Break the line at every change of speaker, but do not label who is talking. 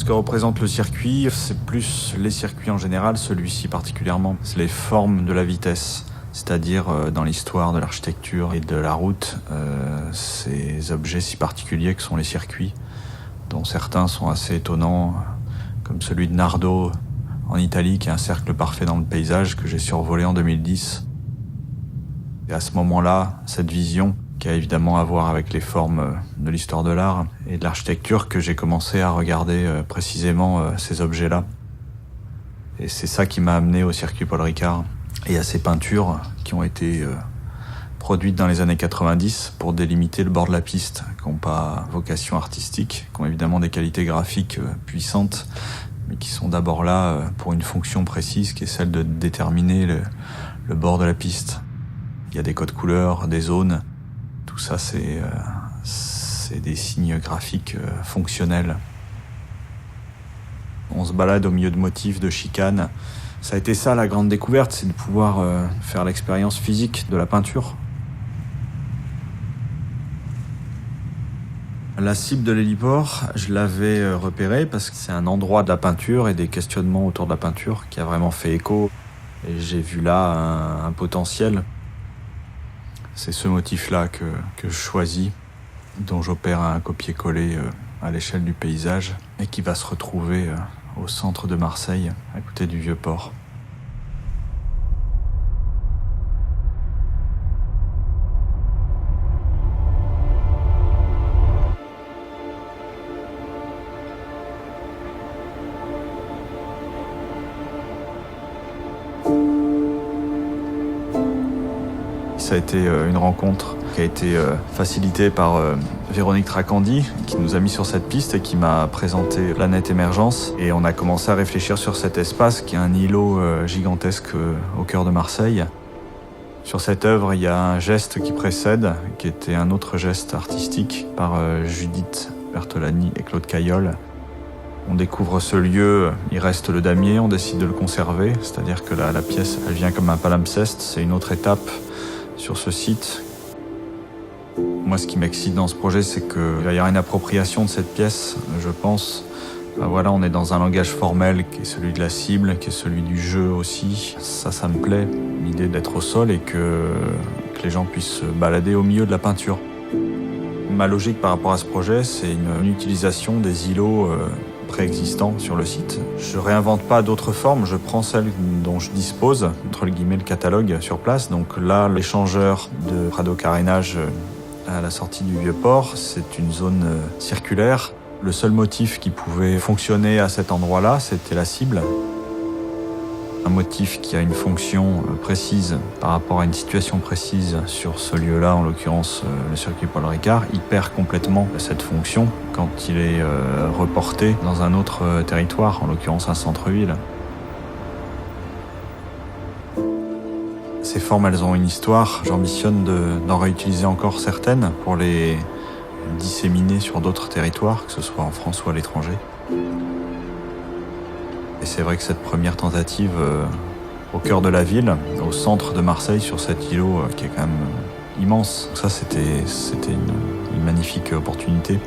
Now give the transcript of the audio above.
Ce que représente le circuit, c'est plus les circuits en général, celui-ci particulièrement. C'est les formes de la vitesse, c'est-à-dire dans l'histoire de l'architecture et de la route, ces objets si particuliers que sont les circuits, dont certains sont assez étonnants, comme celui de Nardo en Italie, qui est un cercle parfait dans le paysage, que j'ai survolé en 2010. Et à ce moment-là, cette vision, qui a évidemment à voir avec les formes de l'histoire de l'art et de l'architecture, que j'ai commencé à regarder précisément ces objets-là. Et c'est ça qui m'a amené au circuit Paul Ricard et à ces peintures qui ont été produites dans les années 90 pour délimiter le bord de la piste, qui n'ont pas vocation artistique, qui ont évidemment des qualités graphiques puissantes, mais qui sont d'abord là pour une fonction précise qui est celle de déterminer le bord de la piste. Il y a des codes couleurs, des zones, tout ça c'est des signes graphiques fonctionnels. On se balade au milieu de motifs, de chicanes. Ça a été ça la grande découverte, c'est de pouvoir faire l'expérience physique de la peinture. La cible de l'héliport, je l'avais repérée parce que c'est un endroit de la peinture et des questionnements autour de la peinture qui a vraiment fait écho. Et j'ai vu là un potentiel. C'est ce motif-là que je choisis, dont j'opère un copier-coller à l'échelle du paysage et qui va se retrouver au centre de Marseille, à côté du Vieux-Port. Ça a été une rencontre qui a été facilitée par Véronique Tracandi, qui nous a mis sur cette piste et qui m'a présenté Planète Émergence. Et on a commencé à réfléchir sur cet espace qui est un îlot gigantesque au cœur de Marseille. Sur cette œuvre, il y a un geste qui précède, qui était un autre geste artistique par Judith Bertolani et Claude Caillol. On découvre ce lieu, il reste le damier, on décide de le conserver, c'est-à-dire que la pièce, elle vient comme un palimpseste, c'est une autre étape sur ce site. Moi, ce qui m'excite dans ce projet, c'est qu'il va y avoir une appropriation de cette pièce, je pense. Voilà, on est dans un langage formel qui est celui de la cible, qui est celui du jeu aussi. Ça me plaît, l'idée d'être au sol et que les gens puissent se balader au milieu de la peinture. Ma logique par rapport à ce projet, c'est une utilisation des îlots préexistants sur le site. Je réinvente pas d'autres formes, je prends celles dont je dispose, entre guillemets le catalogue sur place. Donc là, l'échangeur de Prado Carénage à la sortie du Vieux-Port, c'est une zone circulaire. Le seul motif qui pouvait fonctionner à cet endroit-là, c'était la cible. Un motif qui a une fonction précise par rapport à une situation précise sur ce lieu-là, en l'occurrence le circuit Paul Ricard, il perd complètement cette fonction quand il est reporté dans un autre territoire, en l'occurrence un centre-ville. Ces formes, elles ont une histoire. J'ambitionne d'en réutiliser encore certaines pour les disséminer sur d'autres territoires, que ce soit en France ou à l'étranger. Et c'est vrai que cette première tentative au cœur de la ville, au centre de Marseille, sur cet îlot qui est quand même immense, ça c'était une magnifique opportunité.